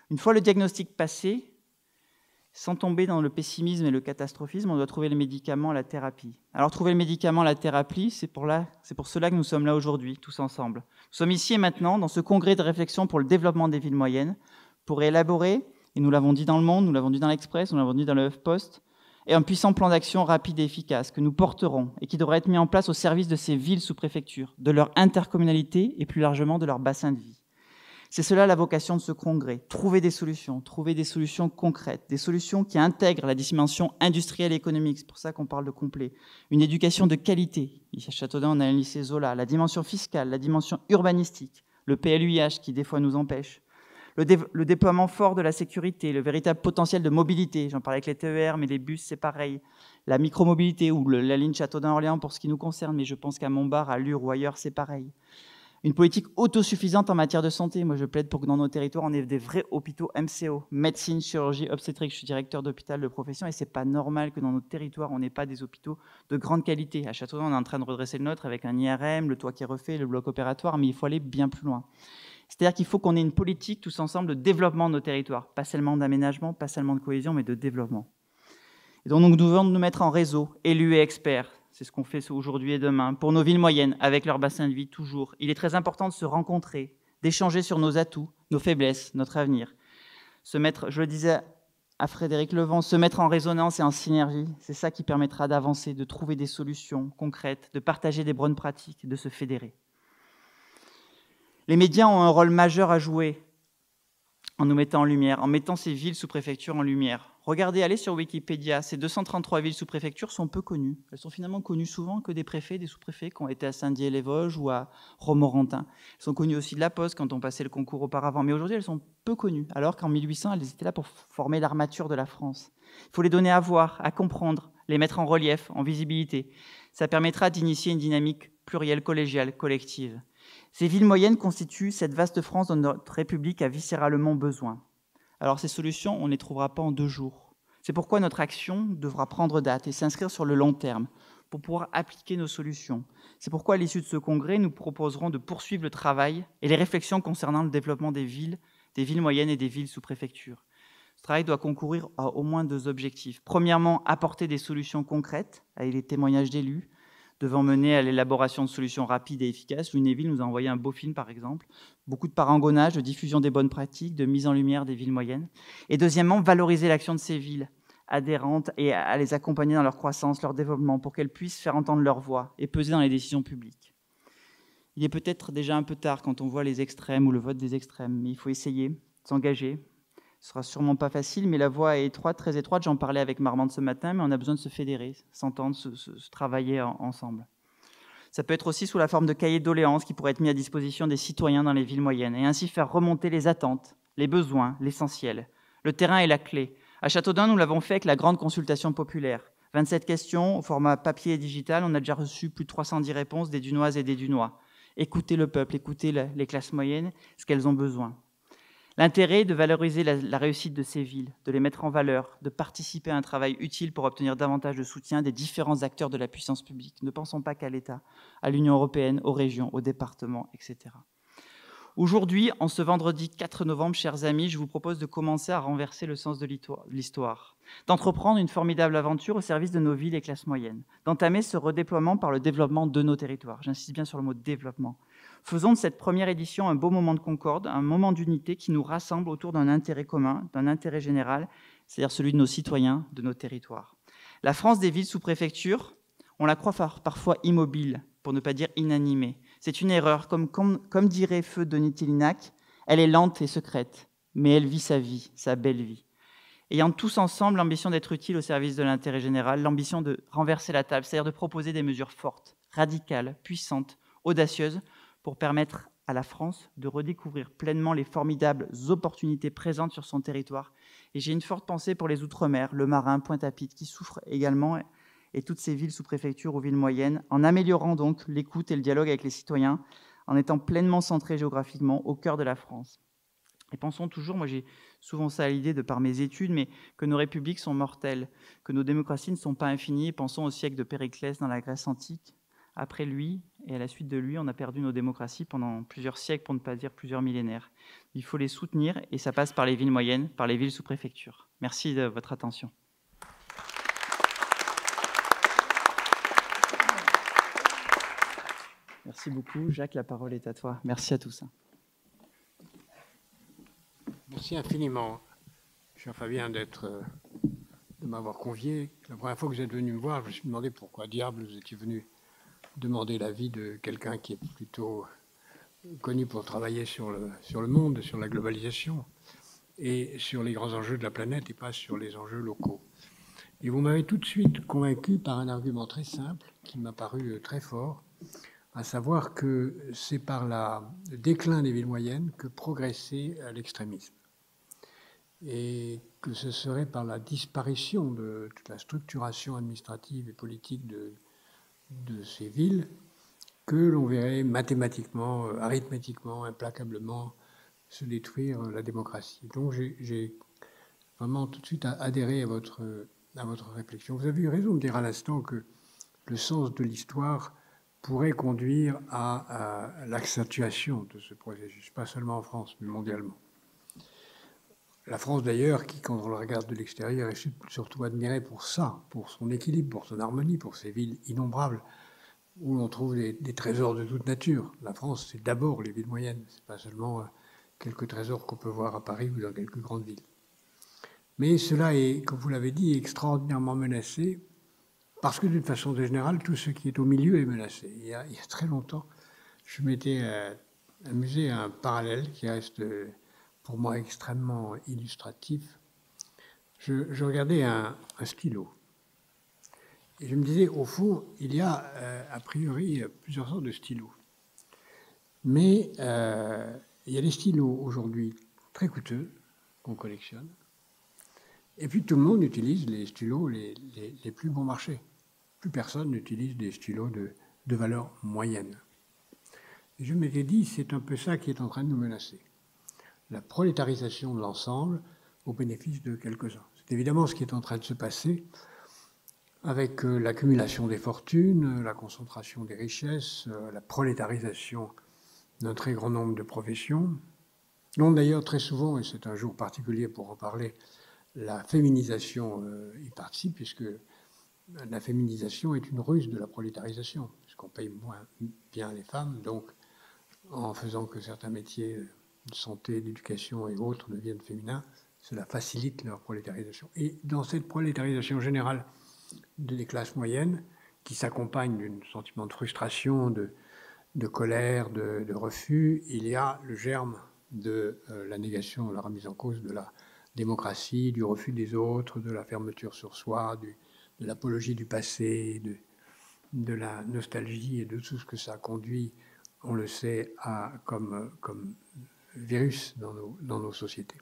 Une fois le diagnostic passé, sans tomber dans le pessimisme et le catastrophisme, on doit trouver le médicament, la thérapie. Alors trouver le médicament, la thérapie, c'est pour cela que nous sommes là aujourd'hui, tous ensemble. Nous sommes ici et maintenant dans ce congrès de réflexion pour le développement des villes moyennes, pour élaborer, et nous l'avons dit dans Le Monde, nous l'avons dit dans l'Express, nous l'avons dit dans le HuffPost, et un puissant plan d'action rapide et efficace que nous porterons et qui devra être mis en place au service de ces villes sous préfecture, de leur intercommunalité et plus largement de leur bassin de vie. C'est cela la vocation de ce congrès, trouver des solutions concrètes, des solutions qui intègrent la dimension industrielle et économique, c'est pour ça qu'on parle de complet, une éducation de qualité, ici à Châteaudun on a un lycée Zola, la dimension fiscale, la dimension urbanistique, le PLUIH qui des fois nous empêche, le déploiement fort de la sécurité, le véritable potentiel de mobilité, j'en parlais avec les TER, mais les bus c'est pareil, la micromobilité ou la ligne Châteaudun-Orléans pour ce qui nous concerne, mais je pense qu'à Montbard, à Lure ou ailleurs c'est pareil. Une politique autosuffisante en matière de santé. Moi, je plaide pour que dans nos territoires, on ait des vrais hôpitaux MCO, médecine, chirurgie, obstétrique. Je suis directeur d'hôpital de profession et c'est pas normal que dans nos territoires, on n'ait pas des hôpitaux de grande qualité. À Châteaudun, on est en train de redresser le nôtre avec un IRM, le toit qui est refait, le bloc opératoire, mais il faut aller bien plus loin. C'est-à-dire qu'il faut qu'on ait une politique tous ensemble de développement de nos territoires, pas seulement d'aménagement, pas seulement de cohésion, mais de développement. Et donc, nous devons nous mettre en réseau, élus et experts. C'est ce qu'on fait aujourd'hui et demain, pour nos villes moyennes, avec leur bassin de vie toujours. Il est très important de se rencontrer, d'échanger sur nos atouts, nos faiblesses, notre avenir. Se mettre, je le disais à Frédéric Levent, se mettre en résonance et en synergie, c'est ça qui permettra d'avancer, de trouver des solutions concrètes, de partager des bonnes pratiques, de se fédérer. Les médias ont un rôle majeur à jouer en nous mettant en lumière, en mettant ces villes sous préfecture en lumière. Regardez, allez sur Wikipédia, ces 233 villes sous préfecture sont peu connues. Elles sont finalement connues souvent que des préfets, des sous-préfets qui ont été à Saint-Dié-les-Vosges ou à Romorantin. Elles sont connues aussi de la Poste quand on passait le concours auparavant, mais aujourd'hui elles sont peu connues, alors qu'en 1800 elles étaient là pour former l'armature de la France. Il faut les donner à voir, à comprendre, les mettre en relief, en visibilité. Ça permettra d'initier une dynamique plurielle, collégiale, collective. Ces villes moyennes constituent cette vaste France dont notre République a viscéralement besoin. Alors ces solutions, on ne les trouvera pas en 2 jours. C'est pourquoi notre action devra prendre date et s'inscrire sur le long terme pour pouvoir appliquer nos solutions. C'est pourquoi à l'issue de ce congrès, nous proposerons de poursuivre le travail et les réflexions concernant le développement des villes moyennes et des villes sous préfecture. Ce travail doit concourir à au moins 2 objectifs. Premièrement, apporter des solutions concrètes avec les témoignages d'élus, devant mener à l'élaboration de solutions rapides et efficaces. Lunéville nous a envoyé un beau film, par exemple. Beaucoup de parangonnage, de diffusion des bonnes pratiques, de mise en lumière des villes moyennes. Et deuxièmement, valoriser l'action de ces villes adhérentes et à les accompagner dans leur croissance, leur développement, pour qu'elles puissent faire entendre leur voix et peser dans les décisions publiques. Il est peut-être déjà un peu tard quand on voit les extrêmes ou le vote des extrêmes, mais il faut essayer, s'engager. Ce sera sûrement pas facile, mais la voie est étroite, très étroite. J'en parlais avec Marmande ce matin, mais on a besoin de se fédérer, s'entendre, se travailler ensemble. Ça peut être aussi sous la forme de cahiers de doléances qui pourraient être mis à disposition des citoyens dans les villes moyennes et ainsi faire remonter les attentes, les besoins, l'essentiel. Le terrain est la clé. À Châteaudun, nous l'avons fait avec la grande consultation populaire. 27 questions au format papier et digital. On a déjà reçu plus de 310 réponses des Dunoises et des Dunois. Écoutez le peuple, écoutez les classes moyennes, ce qu'elles ont besoin. L'intérêt est de valoriser la réussite de ces villes, de les mettre en valeur, de participer à un travail utile pour obtenir davantage de soutien des différents acteurs de la puissance publique. Ne pensons pas qu'à l'État, à l'Union européenne, aux régions, aux départements, etc. Aujourd'hui, en ce vendredi 4 novembre, chers amis, je vous propose de commencer à renverser le sens de l'histoire, d'entreprendre une formidable aventure au service de nos villes et classes moyennes, d'entamer ce redéploiement par le développement de nos territoires. J'insiste bien sur le mot développement. Faisons de cette première édition un beau moment de concorde, un moment d'unité qui nous rassemble autour d'un intérêt commun, d'un intérêt général, c'est-à-dire celui de nos citoyens, de nos territoires. La France des villes sous préfecture, on la croit parfois immobile, pour ne pas dire inanimée. C'est une erreur, comme dirait feu Denis Tillinac, elle est lente et secrète, mais elle vit sa vie, sa belle vie. Ayant tous ensemble l'ambition d'être utile au service de l'intérêt général, l'ambition de renverser la table, c'est-à-dire de proposer des mesures fortes, radicales, puissantes, audacieuses, pour permettre à la France de redécouvrir pleinement les formidables opportunités présentes sur son territoire. Et j'ai une forte pensée pour les Outre-mer, le Marin, Pointe-à-Pitre, qui souffrent également, et toutes ces villes sous préfecture ou villes moyennes, en améliorant donc l'écoute et le dialogue avec les citoyens, en étant pleinement centrés géographiquement au cœur de la France. Et pensons toujours, moi j'ai souvent ça à l'idée de par mes études, mais que nos républiques sont mortelles, que nos démocraties ne sont pas infinies. Pensons au siècle de Périclès dans la Grèce antique, Après lui, et à la suite de lui, on a perdu nos démocraties pendant plusieurs siècles, pour ne pas dire plusieurs millénaires. Il faut les soutenir, et ça passe par les villes moyennes, par les villes sous préfecture. Merci de votre attention. Merci beaucoup. Jacques, la parole est à toi. Merci à tous. Merci infiniment, cher Fabien, de m'avoir convié. La première fois que vous êtes venu me voir, je me suis demandé pourquoi diable vous étiez venu demander l'avis de quelqu'un qui est plutôt connu pour travailler sur le monde, sur la globalisation et sur les grands enjeux de la planète et pas sur les enjeux locaux. Et vous m'avez tout de suite convaincu par un argument très simple qui m'a paru très fort, à savoir que c'est par le déclin des villes moyennes que progressait l'extrémisme. Et que ce serait par la disparition de toute la structuration administrative et politique de ces villes que l'on verrait mathématiquement, arithmétiquement, implacablement se détruire la démocratie. Donc j'ai vraiment tout de suite adhéré à votre réflexion. Vous avez eu raison de dire à l'instant que le sens de l'histoire pourrait conduire à l'accentuation de ce processus, pas seulement en France, mais mondialement. La France, d'ailleurs, qui, quand on le regarde de l'extérieur, est surtout admirée pour ça, pour son équilibre, pour son harmonie, pour ses villes innombrables, où l'on trouve des trésors de toute nature. La France, c'est d'abord les villes moyennes, c'est pas seulement quelques trésors qu'on peut voir à Paris ou dans quelques grandes villes. Mais cela est, comme vous l'avez dit, extraordinairement menacé, parce que d'une façon générale, tout ce qui est au milieu est menacé. Il y a très longtemps, je m'étais amusé à un parallèle qui reste pour moi extrêmement illustratif. Je regardais un stylo. Et je me disais, au fond, il y a a priori plusieurs sortes de stylos. Mais il y a des stylos aujourd'hui très coûteux qu'on collectionne. Et puis tout le monde utilise les stylos les plus bon marché. Plus personne n'utilise des stylos de valeur moyenne. Et je m'étais dit, c'est un peu ça qui est en train de nous menacer. La prolétarisation de l'ensemble au bénéfice de quelques-uns. C'est évidemment ce qui est en train de se passer avec l'accumulation des fortunes, la concentration des richesses, la prolétarisation d'un très grand nombre de professions, dont d'ailleurs très souvent, et c'est un jour particulier pour en parler, la féminisation y participe, puisque la féminisation est une ruse de la prolétarisation, puisqu'on paye moins bien les femmes, donc en faisant que certains métiers de santé, d'éducation et autres deviennent féminins, cela facilite leur prolétarisation. Et dans cette prolétarisation générale des classes moyennes, qui s'accompagne d'un sentiment de frustration, de colère, de refus, il y a le germe de la négation, la remise en cause de la démocratie, du refus des autres, de la fermeture sur soi, de l'apologie du passé, de la nostalgie et de tout ce que ça conduit, on le sait, comme virus dans nos sociétés.